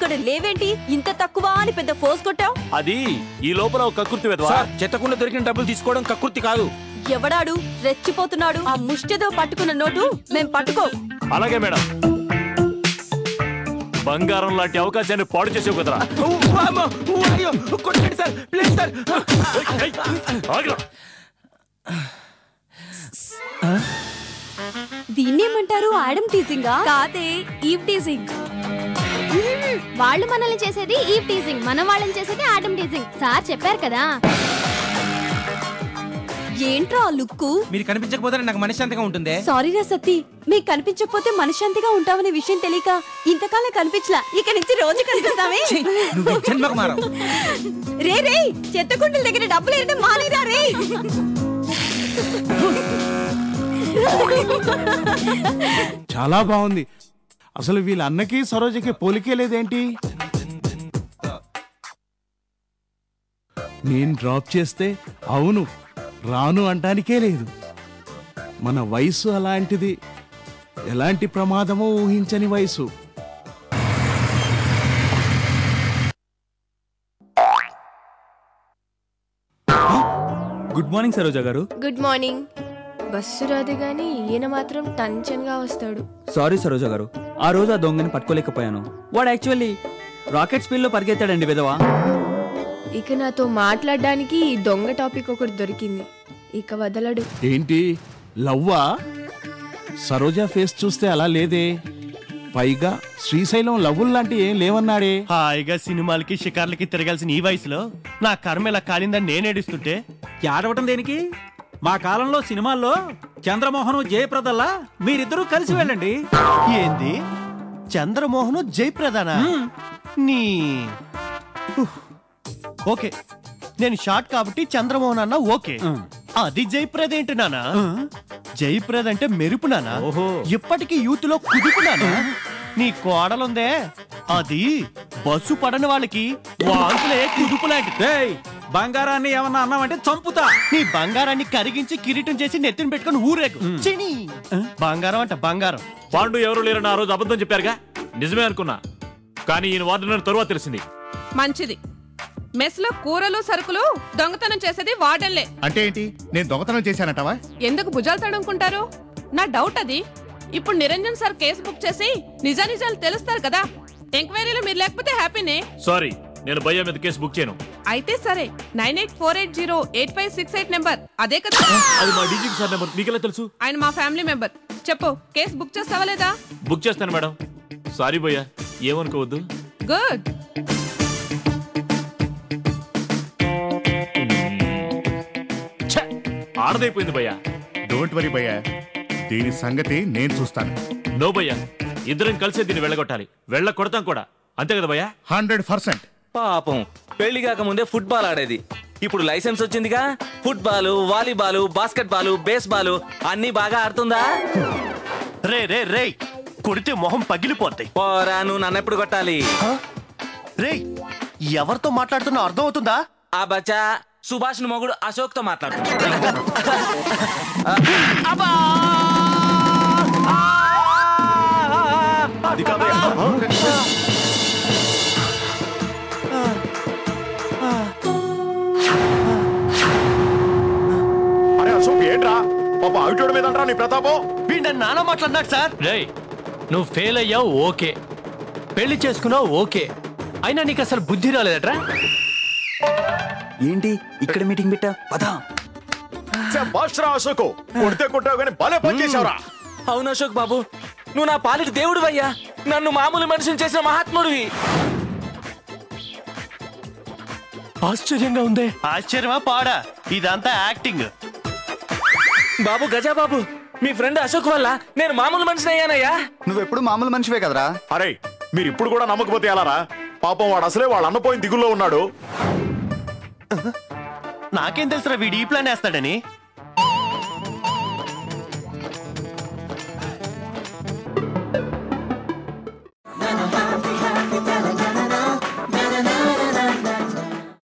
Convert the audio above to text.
ఇక్కడ లేవేంటి? ఇంత తక్కువ అని పెద్ద ఫోర్స్ కొట్టావు. అది ఈ లోపల ఒక కకృతి వెధవా. చెత్తకుండా దొరికిన డబ్బులు తీసుకోవడం కకృతి కాదు. ఎవడాడు రెచ్చిపోతున్నాడు? ఆ ముష్టితో పట్టుకున్న నోటు మేం పట్టుకో. అలాగే మేడం. బంగారం లాంటి అవకాశాన్ని పాడు చేసే కుదరా. దీన్నేమంటారు? ఆడమ్ టీజింగా? కాదే, ఈవ్ టీజింగ్. వాళ్ళు మనల్ని చేసేది ఈవ్ టీజింగ్, మనం వాళ్ళని చేసేది ఆడమ్ టీజింగ్. సార్ చెప్పారు కదా. ఏంట్రా ఆ లుక్కు? మీరు కనిపించకపోతే నాకు మనశ్శాంతిగా ఉంటుంది. సారీరా సత్తి, మీకు కనిపించకపోతే మనశ్శాంతిగా ఉంటామనే విషయం తెలియక ఇంతకాలం కనిపించలా. ఇక నుంచి రోజు కనిపిస్తామే. రే రే, చెత్తకుండల దగ్గర డబ్బులు వేయడం మానేరా రే. చాలా బాగుంది. అసలు వీళ్ళ అన్నకి సరోజకి పోలికే లేదేంటి? నేను డ్రాప్ చేస్తే అవును రాను అంటానికే లేదు. మన వయసు అలాంటిది, ఎలాంటి ప్రమాదమో ఊహించని వయసు. గుడ్ మార్నింగ్ సరోజా గారు. Good morning. బస్సు రాదు గాని ఈయన మాత్రం టెన్షన్ గా వస్తాడు. సారీ సరోజా గారు, ఆ రోజు ఆ దొంగని పట్టుకోలేకపోయాను. వాడు యాక్చువల్లీ రాకెట్ స్పీడ్ లో పరిగెత్తాడండి విధవా. ఇక నాతో మాట్లాడడానికి ఈ దొంగ టాపిక్ ఒకటి దొరికింది, ఇక వదలడు. ఏంటి లవ్వా? సరోజా ఫేస్ చూస్తే అలా లేదే. పైగా శ్రీశైలం లవ్వులు లాంటి ఏం లేవన్నాడే. హాయిగా సినిమాలకి షికార్లకి తిరగాల్సిన ఈ వయసులో నా కర్మ ఇలా కాలిందని నేనేడుస్తుంటే ఏడవటం దేనికి? మా కాలంలో సినిమాల్లో చంద్రమోహన్ జయప్రదల్లా మీరిద్దరూ కలిసి వెళ్ళండి. ఏంది చంద్రమోహన్ జయప్రదానా? నీ ఓకే, నేను షార్ట్ కాబట్టి చంద్రమోహన్ అన్న ఓకే. అది జయప్రద ఏంటి నానా? జయప్రద అంటే మెరుపు నానా. ఇప్పటికీ యూత్ లో కుదుపు నానా. నీ కోడలుందే అది బస్సు పడని వాళ్ళకి వాంతులే కుదుపు లాంటిది. బంగారాన్ని ఏమన్నా అన్నామంటే చంపుతా. నీ బంగారాన్ని కరిగించి కిరీటం చేసి నెత్తిని పెట్టుకుని ఊరేగు. బంగారం అంట బంగారం. పాండు ఎవరు లేరని ఆ రోజు అబద్ధం చెప్పారుగా, నిజమే అనుకున్నా. కానీ ఈయన వార్డెన్ తరువాత తెలిసింది. మంచిది. మెస్ లో కూరలు సరుకులు దొంగతనం చేసేది వార్డెన్లే. అంటే ఏంటి? నేను దొంగతనం చేశానంటావా? ఎందుకు భుజాలు తడుముకుంటారు? నా డౌట్ అది. ఇప్పుడు నిరంజన్ సార్ కేసు బుక్ చేసి నిజానిజాలు తెలుస్తారు కదా. ఎంక్వైరీలో మీరు లేకపోతే హ్యాపీనే. సారీ, నేను భయ్యా మీద కేసు బుక్ చేయను. అయితే సరే, 9848085668 నెంబర్ అదే కదా? అది మా డీజీ సార్ నెంబర్. మీకెలా తెలుసు? ఆయన మా ఫ్యామిలీ మెంబర్. చెప్పు, కేసు బుక్ చేస్తావా లేదా? బుక్ చేస్తాను మేడం. సారీ భయ్యా, ఏమనుకోవద్దు. గుడ్. ఆడదైపోయింది భయ్యా. డోంట్ వరీ భయ్యా, దీని సంగతి నేను చూస్తాను. నో భయ్యా, ఇద్దరం కలిసే దీన్ని వెళ్ళగొట్టాలి. వెళ్ళ కొడతాం కూడా, అంతే కదా భయ్యా? 100%. పాపం పెళ్లి కాక ముందే ఫుట్బాల్ ఆడేది, ఇప్పుడు లైసెన్స్ వచ్చిందిగా. Football, volleyball, basket ball, base ball అన్ని బాగా ఆడుతుందా? రే రే రే, కొడితే మొహం పగిలిపోతాయి. పోరా, నువ్వు నన్ను ఎప్పుడు కొట్టాలి? రే, ఎవరితో మాట్లాడుతున్నా అర్థం అవుతుందా? ఆ బచ్చా సుభాష్ మొగుడు అశోక్ తో మాట్లాడుతున్నా. అది కాదయ్యా. అరే అశోక్, ఏంట్రా పాప అవిటోడు మీద అంటారా నీ ప్రతాపం? వీడు నాన్న మాట్లాడినాడు సార్. రే, నువ్వు ఫెయిల్ అయ్యావు ఓకే, పెళ్లి చేసుకున్నావు ఓకే, అయినా నీకు అసలు బుద్ధి రాలేదట్రా. ఏంటి ఇక్కడ మీటింగ్ పెట్టా? పదా అశోక్, కొడితే కొట్టావు కానీ భలే పని చేసావురా. అవును అశోక్ బాబు, నువ్వు నా పాలిటి దేవుడు అయ్యా. నన్ను మామూలు మనుషులు చేసిన మహాత్ముడివి. ఆశ్చర్యంగా ఉందే. ఆశ్చర్యమా పాడా? ఇదంతా యాక్టింగ్. బాబు గజా బాబు, మీ ఫ్రెండ్ అశోక్ వల్ల నేను మామూలు మనిషిని అయ్యానయ్యా. నువ్వెప్పుడు మామూలు మనిషివే కదరా. అరే, మీరు ఇప్పుడు కూడా నమ్మకపోతే ఎలారా? పాపం వాడు అసలే వాళ్ళ అన్నపోయిన దిగుల్లో ఉన్నాడు. నాకేం తెలుసురా వీడు ఈ ప్లాన్ వేస్తాడని.